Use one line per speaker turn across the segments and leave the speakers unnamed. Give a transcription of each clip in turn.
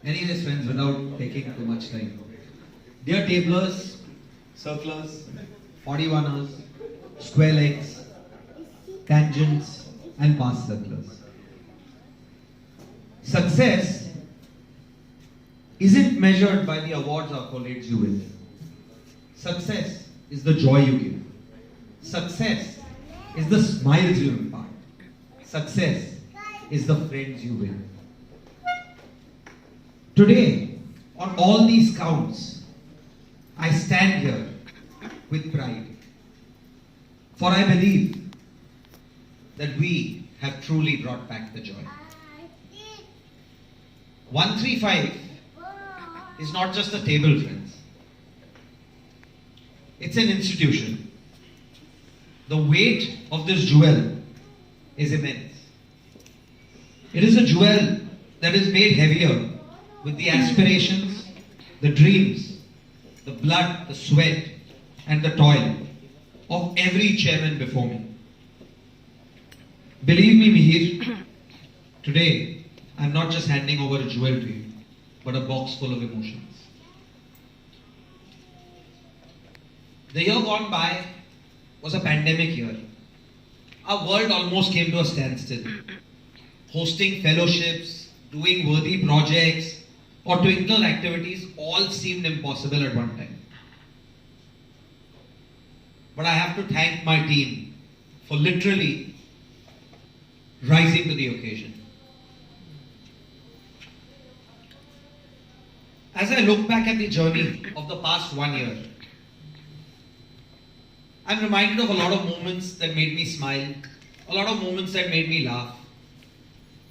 Anyways, friends, without taking too much time. Dear tablers, circlers, 41ers, square legs, tangents, and past circlers. Success isn't measured by the awards our colleagues you win. Success is the joy you give. Success is the smiles you impart. Success is the friends you win. Today, on all these counts, I stand here with pride. For I believe that we have truly brought back the joy. 135 is not just a table, friends. It's an institution. The weight of this jewel is immense. It is a jewel that is made heavier with the aspirations, the dreams, the blood, the sweat, and the toil of every chairman before me. Believe me, Mihir, today I'm not just handing over a jewel to you, but a box full of emotions. The year gone by was a pandemic year. Our world almost came to a standstill. Hosting fellowships, doing worthy projects, or twinkle activities all seemed impossible at one time. But I have to thank my team for literally rising to the occasion. As I look back at the journey of the past 1 year, I'm reminded of a lot of moments that made me smile, a lot of moments that made me laugh,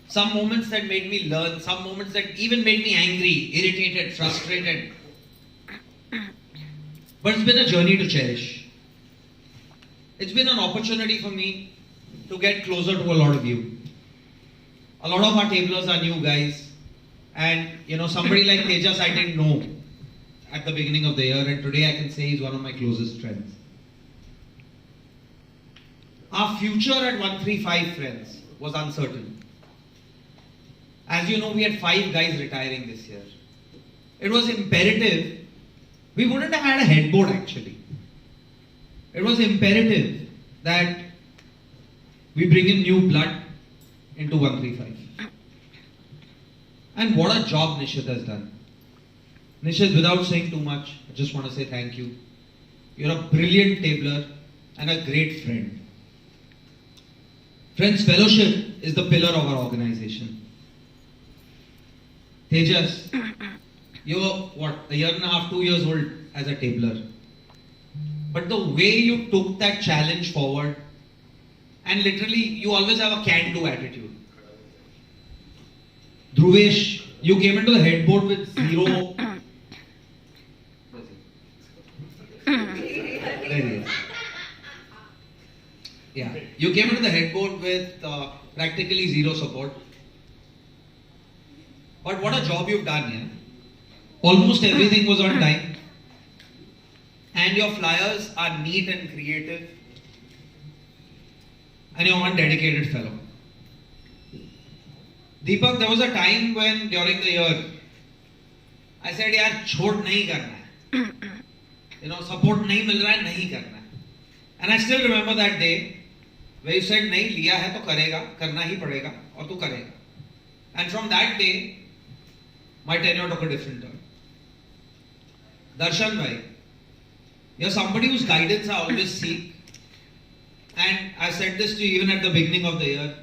some moments that made me learn, some moments that even made me angry, irritated, frustrated. But it's been a journey to cherish. It's been an opportunity for me to get closer to a lot of you. A lot of our tablers are new guys. And somebody like Tejas I didn't know at the beginning of the year, and today I can say he's one of my closest friends. Our future at 135, friends, was uncertain. As you know, we had 5 guys retiring this year. It was imperative. We wouldn't have had a headboard actually. It was imperative that we bring in new blood into 135. And what a job Nishit has done. Nishit, without saying too much, I just want to say thank you. You're a brilliant tabler and a great friend. Friends, fellowship is the pillar of our organization. Tejas, you were a year and a half, 2 years old as a tabler. But the way you took that challenge forward, and literally you always have a can-do attitude. Dhruvesh, you came into the headboard with zero. There he is. Yeah, you came into the headboard with practically zero support. But what a job you've done, yeah? Almost everything was on time. And your flyers are neat and creative. And you're one dedicated fellow. Deepak, there was a time when during the year, I said, yaar, chhod nahi karna hai. Support nahi mil raha hai, nahi karna hai. And I still remember that day where you said, nahi, liya hai to karega, karna hi padega, aur tu karega. And from that day, my tenure took a different turn. Darshan bhai, you're somebody whose guidance I always seek. And I said this to you even at the beginning of the year,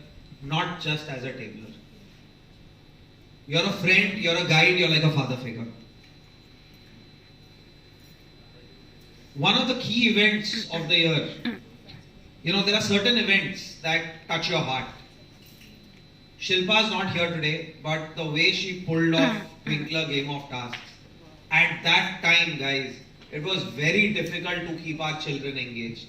not just as a tabler. You're a friend, you're a guide, you're like a father figure. One of the key events of the year, there are certain events that touch your heart. Shilpa's not here today, but the way she pulled off Twinkler Game of Tasks, at that time, guys, it was very difficult to keep our children engaged.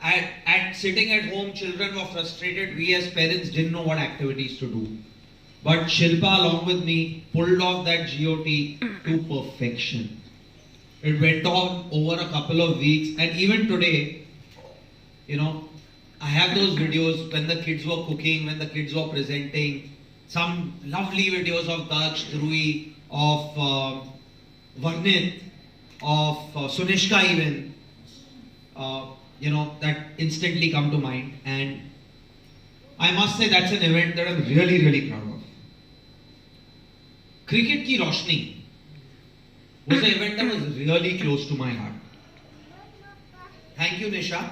At sitting at home, children were frustrated. We as parents didn't know what activities to do. But Shilpa, along with me, pulled off that GOT to perfection. It went on over a couple of weeks, and even today, I have those videos when the kids were cooking, when the kids were presenting, some lovely videos of Daksh, Dhruvi, of Varnit, of Sunishka even, that instantly come to mind. And I must say that's an event that I'm really, really proud of. Cricket Ki Roshni was an event that was really close to my heart. Thank you, Nisha,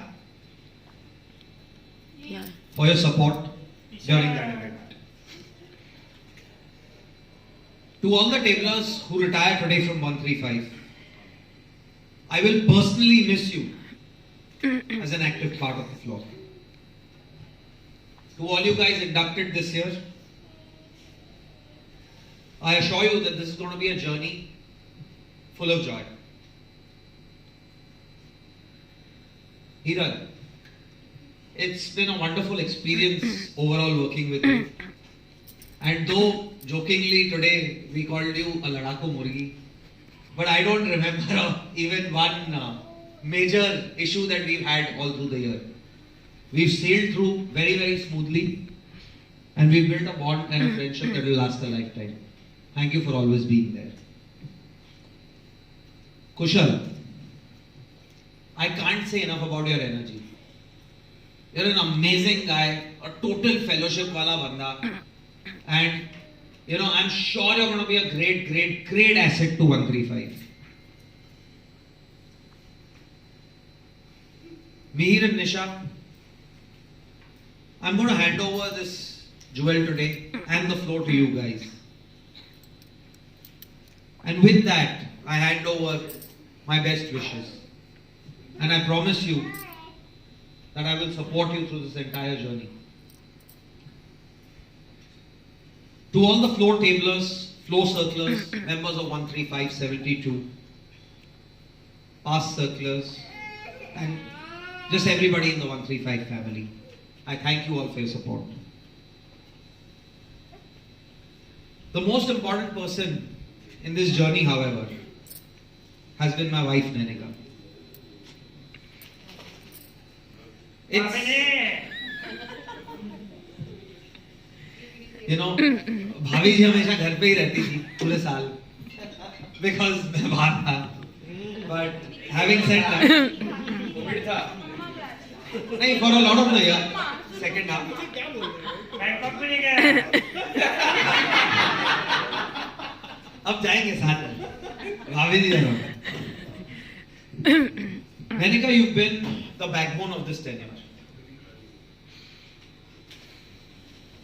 for your support during that event. To all the tablers who retire today from 135, I will personally miss you as an active part of the floor. To all you guys inducted this year, I assure you that this is going to be a journey full of joy. Hiral, it's been a wonderful experience overall working with you. And though jokingly today we called you a Ladaku Murgi, but I don't remember even one major issue that we've had all through the year. We've sailed through very, very smoothly, and we've built a bond and a friendship that will last a lifetime. Thank you for always being there. Kushal, I can't say enough about your energy. You're an amazing guy, a total fellowship wala banda, and I'm sure you're going to be a great, great, great asset to 135. Mihir and Nisha, I'm going to hand over this jewel today and the floor to you guys. And with that, I hand over my best wishes. And I promise you that I will support you through this entire journey. To all the floor tablers, floor circlers, members of 13572, past circlers, and just everybody in the 135 family, I thank you all for your support. The most important person in this journey, however, has been my wife, Nanika. भाभी जी हमेशा घर पे ही रहती थी पूरे साल because मैं बाहर था. But having said that, Covid था नहीं, for a lot of the year, second half. Bangkok भी नहीं गए. अब जाएंगे साथ में. भाभी जी जरूर. Nanika, you've been the backbone of this tenure.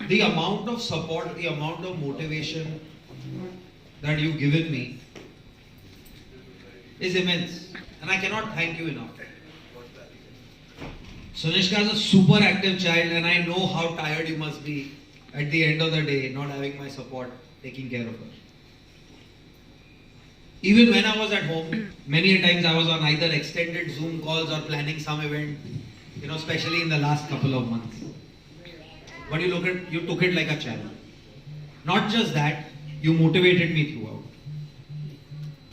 The amount of support, the amount of motivation that you've given me is immense, and I cannot thank you enough. Sunishka is a super active child, and I know how tired you must be at the end of the day, not having my support, taking care of her. Even when I was at home, many a times I was on either extended Zoom calls or planning some event, especially in the last couple of months. But you took it like a challenge. Not just that, you motivated me throughout.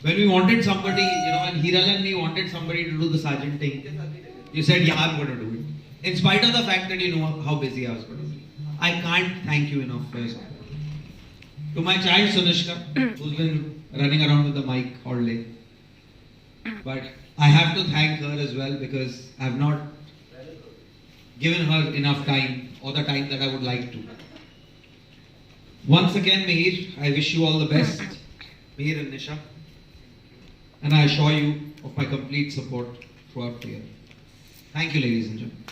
When we wanted somebody, when Hiral and me wanted somebody to do the sergeant thing, you said, yeah, I'm going to do it. In spite of the fact that you know how busy I was going to be. I can't thank you enough for your support. To my child Sunishka, who's been running around with the mic all day. But I have to thank her as well because I have not given her enough time or the time that I would like to. Once again, Mihir, I wish you all the best, Mihir and Nisha, and I assure you of my complete support throughout the year. Thank you, ladies and gentlemen.